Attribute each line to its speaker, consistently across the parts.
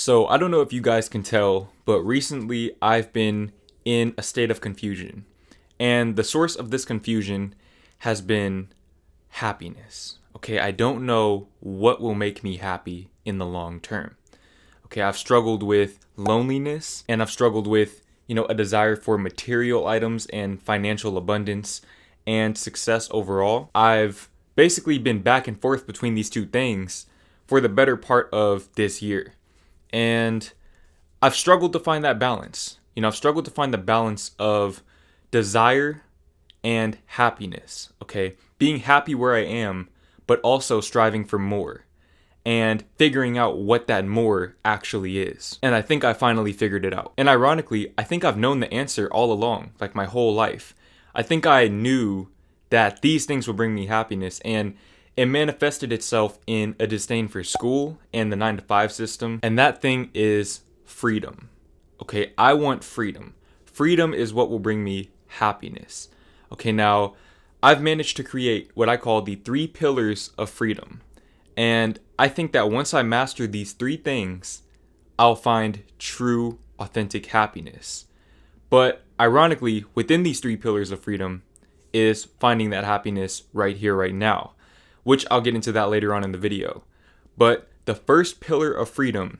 Speaker 1: So I don't know if you guys can tell, but recently I've been in a state of confusion. And the source of this confusion has been happiness. Okay, I don't know what will make me happy in the long term. Okay, I've struggled with loneliness and I've struggled with, a desire for material items and financial abundance and success overall. I've basically been back and forth between these two things for the better part of this year. And I've struggled to find that balance. I've struggled to find the balance of desire and happiness, okay? Being happy where I am, but also striving for more and figuring out what that more actually is. And I think I finally figured it out. And ironically, I think I've known the answer all along, like my whole life. I think I knew that these things would bring me happiness, and it manifested itself in a disdain for school and the 9-to-5 system. And that thing is freedom. Okay, I want freedom. Freedom is what will bring me happiness. Okay, now I've managed to create what I call the 3 pillars of freedom. And I think that once I master these 3 things, I'll find true, authentic happiness. But ironically, within these 3 pillars of freedom is finding that happiness right here, right now, which I'll get into that later on in the video. But the first pillar of freedom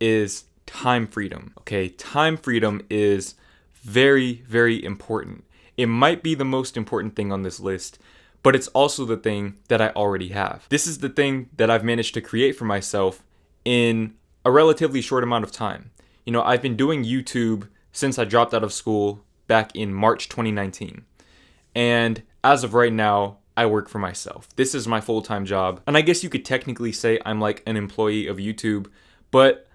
Speaker 1: is time freedom. Okay, time freedom is very, very important. It might be the most important thing on this list, but it's also the thing that I already have. This is the thing that I've managed to create for myself in a relatively short amount of time. I've been doing YouTube since I dropped out of school back in March 2019. And as of right now, I work for myself. This is my full-time job. And I guess you could technically say I'm like an employee of YouTube, but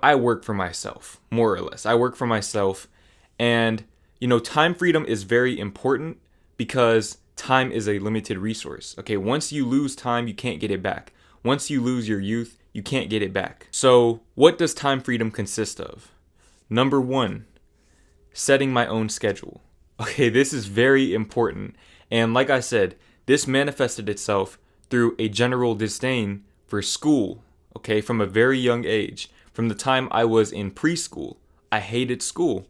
Speaker 1: I work for myself, more or less. I work for myself. And, time freedom is very important because time is a limited resource. Okay, once you lose time, you can't get it back. Once you lose your youth, you can't get it back. So what does time freedom consist of? Number 1, setting my own schedule. Okay, this is very important. And like I said, this manifested itself through a general disdain for school, okay, from a very young age. From the time I was in preschool, I hated school.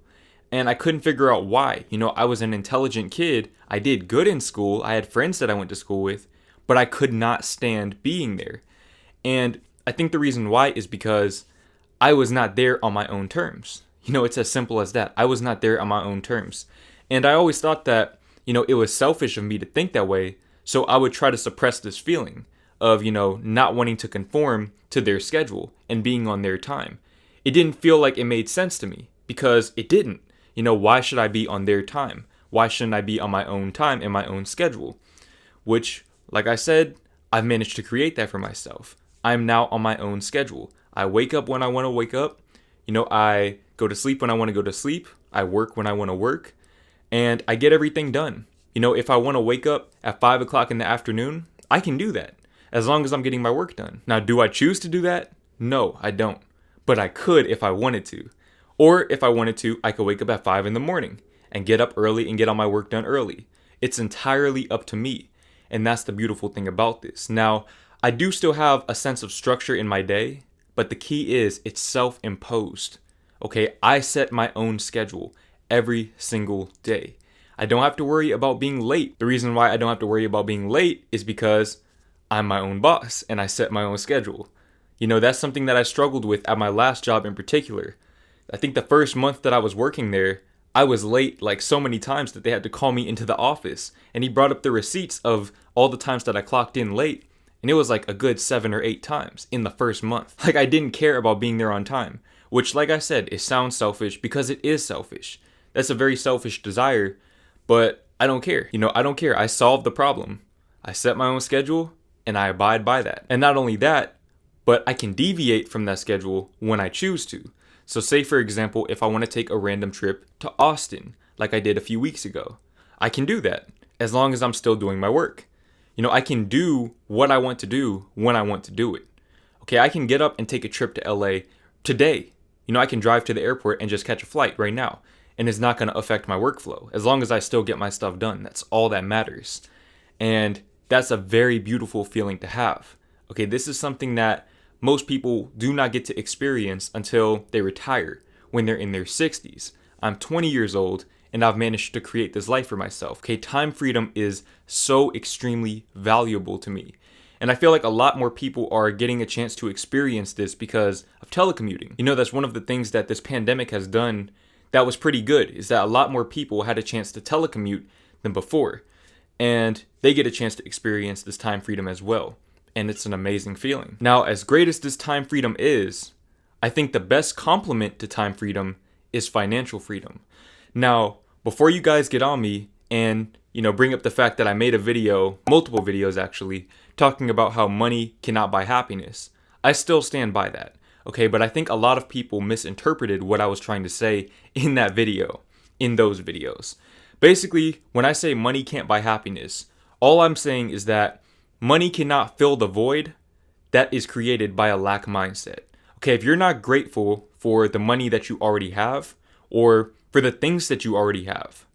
Speaker 1: And I couldn't figure out why. I was an intelligent kid. I did good in school. I had friends that I went to school with, but I could not stand being there. And I think the reason why is because I was not there on my own terms. It's as simple as that. I was not there on my own terms. And I always thought that, it was selfish of me to think that way. So I would try to suppress this feeling of, not wanting to conform to their schedule and being on their time. It didn't feel like it made sense to me because it didn't. Why should I be on their time? Why shouldn't I be on my own time and my own schedule? Which, like I said, I've managed to create that for myself. I'm now on my own schedule. I wake up when I want to wake up. I go to sleep when I want to go to sleep. I work when I want to work. And I get everything done. If I want to wake up at 5 o'clock in the afternoon, I can do that as long as I'm getting my work done. Now, do I choose to do that? No, I don't. But I could if I wanted to. Or if I wanted to, I could wake up at 5 in the morning and get up early and get all my work done early. It's entirely up to me. And that's the beautiful thing about this. Now, I do still have a sense of structure in my day, but the key is it's self-imposed. Okay, I set my own schedule every single day. I don't have to worry about being late. The reason why I don't have to worry about being late is because I'm my own boss and I set my own schedule. That's something that I struggled with at my last job in particular. I think the first month that I was working there, I was late like so many times that they had to call me into the office. And he brought up the receipts of all the times that I clocked in late. And it was like a good 7 or 8 times in the first month. Like I didn't care about being there on time. Which, like I said, it sounds selfish because it is selfish. That's a very selfish desire. But I don't care. I don't care. I solved the problem. I set my own schedule and I abide by that. And not only that, but I can deviate from that schedule when I choose to. So say, for example, if I want to take a random trip to Austin, like I did a few weeks ago, I can do that as long as I'm still doing my work. I can do what I want to do when I want to do it. Okay, I can get up and take a trip to LA today. I can drive to the airport and just catch a flight right now. And it's not going to affect my workflow. As long as I still get my stuff done, that's all that matters. And that's a very beautiful feeling to have. Okay, this is something that most people do not get to experience until they retire when they're in their 60s. I'm 20 years old and I've managed to create this life for myself. Okay, time freedom is so extremely valuable to me. And I feel like a lot more people are getting a chance to experience this because of telecommuting. You know, that's one of the things that this pandemic has done that was pretty good, is that a lot more people had a chance to telecommute than before. And they get a chance to experience this time freedom as well. And it's an amazing feeling. Now, as great as this time freedom is, I think the best complement to time freedom is financial freedom. Now, before you guys get on me and, bring up the fact that I made a video, multiple videos actually, talking about how money cannot buy happiness, I still stand by that. Okay, but I think a lot of people misinterpreted what I was trying to say in that video, in those videos. Basically, when I say money can't buy happiness, all I'm saying is that money cannot fill the void that is created by a lack mindset. Okay, if you're not grateful for the money that you already have, or for the things that you already have,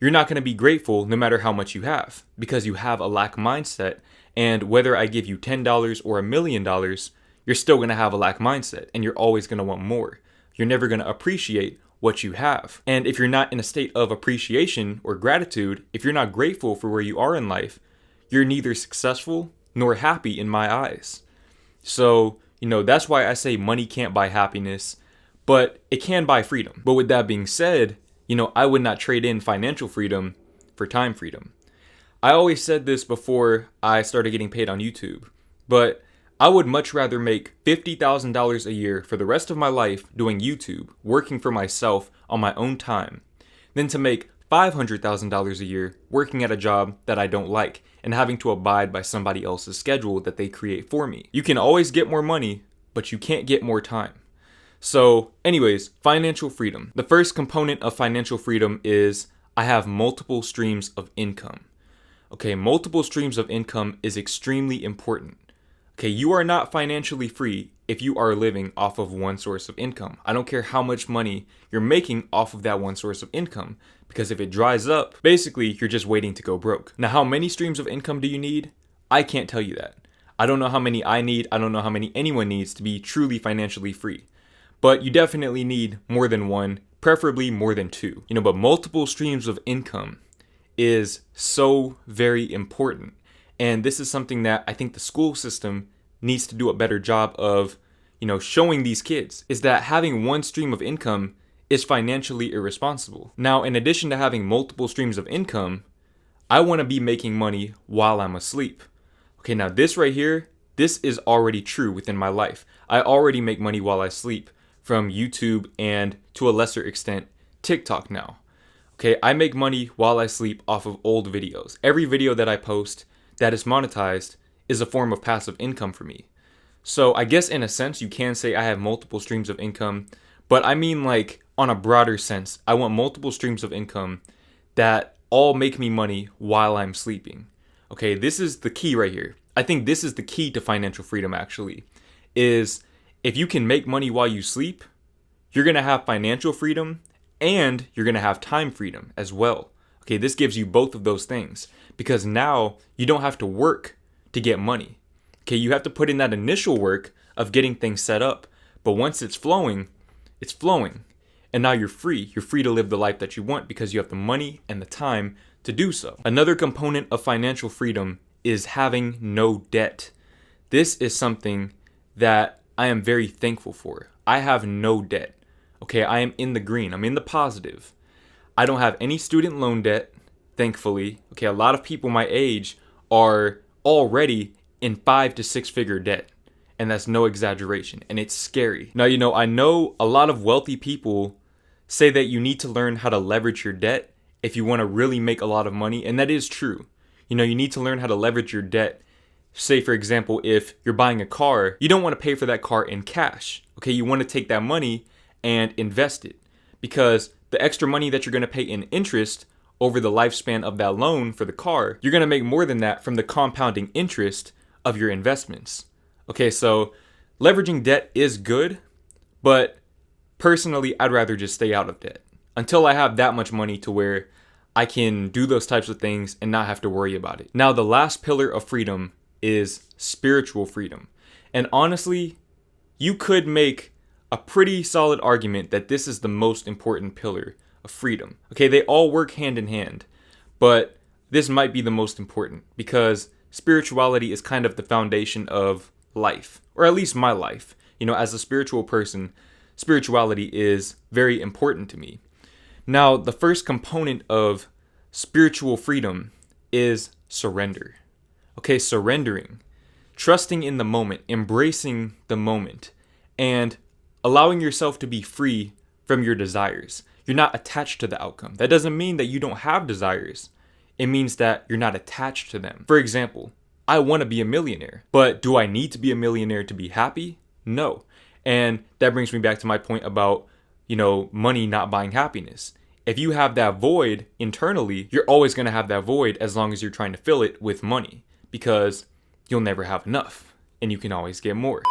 Speaker 1: you're not going to be grateful no matter how much you have, because you have a lack mindset. And whether I give you $10 or $1 million, you're still going to have a lack mindset, and you're always going to want more. You're never going to appreciate what you have. And if you're not in a state of appreciation or gratitude, if you're not grateful for where you are in life, you're neither successful nor happy in my eyes. So, that's why I say money can't buy happiness, but it can buy freedom. But with that being said, I would not trade in financial freedom for time freedom. I always said this before I started getting paid on YouTube, but I would much rather make $50,000 a year for the rest of my life doing YouTube, working for myself on my own time, than to make $500,000 a year working at a job that I don't like and having to abide by somebody else's schedule that they create for me. You can always get more money, but you can't get more time. So, anyways, financial freedom. The first component of financial freedom is I have multiple streams of income. Okay, multiple streams of income is extremely important. Okay, you are not financially free if you are living off of one source of income. I don't care how much money you're making off of that one source of income, because if it dries up, basically you're just waiting to go broke. Now, how many streams of income do you need? I can't tell you that. I don't know how many I need. I don't know how many anyone needs to be truly financially free. But you definitely need more than one, preferably more than two. But multiple streams of income is so very important. And this is something that I think the school system needs to do a better job of, showing these kids, is that having one stream of income is financially irresponsible. Now, in addition to having multiple streams of income, I want to be making money while I'm asleep. Okay, now this right here, this is already true within my life. I already make money while I sleep from YouTube and, to a lesser extent, TikTok now. Okay, I make money while I sleep off of old videos. Every video that I post that is monetized is a form of passive income for me. So I guess in a sense you can say I have multiple streams of income, but I mean like on a broader sense, I want multiple streams of income that all make me money while I'm sleeping. Okay, this is the key right here. I think this is the key to financial freedom actually, is if you can make money while you sleep, you're going to have financial freedom and you're going to have time freedom as well. Okay, this gives you both of those things because now you don't have to work to get money. Okay, you have to put in that initial work of getting things set up, but once it's flowing, it's flowing. And now you're free. You're free to live the life that you want because you have the money and the time to do so. Another component of financial freedom is having no debt. This is something that I am very thankful for. I have no debt. Okay, I am in the green. I'm in the positive. I don't have any student loan debt, thankfully. Okay, a lot of people my age are already in 5 to 6 figure debt. And that's no exaggeration. And it's scary. Now, I know a lot of wealthy people say that you need to learn how to leverage your debt if you want to really make a lot of money. And that is true. You need to learn how to leverage your debt. Say, for example, if you're buying a car, you don't want to pay for that car in cash. Okay, you want to take that money and invest it. Because the extra money that you're going to pay in interest over the lifespan of that loan for the car, you're going to make more than that from the compounding interest of your investments. Okay, so leveraging debt is good, but personally, I'd rather just stay out of debt until I have that much money to where I can do those types of things and not have to worry about it. Now, the last pillar of freedom is spiritual freedom. And honestly, you could make a pretty solid argument that this is the most important pillar of freedom. Okay, they all work hand in hand, but this might be the most important because spirituality is kind of the foundation of life, or at least my life. You know, as a spiritual person, spirituality is very important to me. Now, the first component of spiritual freedom is surrender. Okay, surrendering, trusting in the moment, embracing the moment, and allowing yourself to be free from your desires. You're not attached to the outcome. That doesn't mean that you don't have desires. It means that you're not attached to them. For example, I want to be a millionaire, but do I need to be a millionaire to be happy? No. And that brings me back to my point about, money not buying happiness. If you have that void internally, you're always going to have that void as long as you're trying to fill it with money, because you'll never have enough and you can always get more.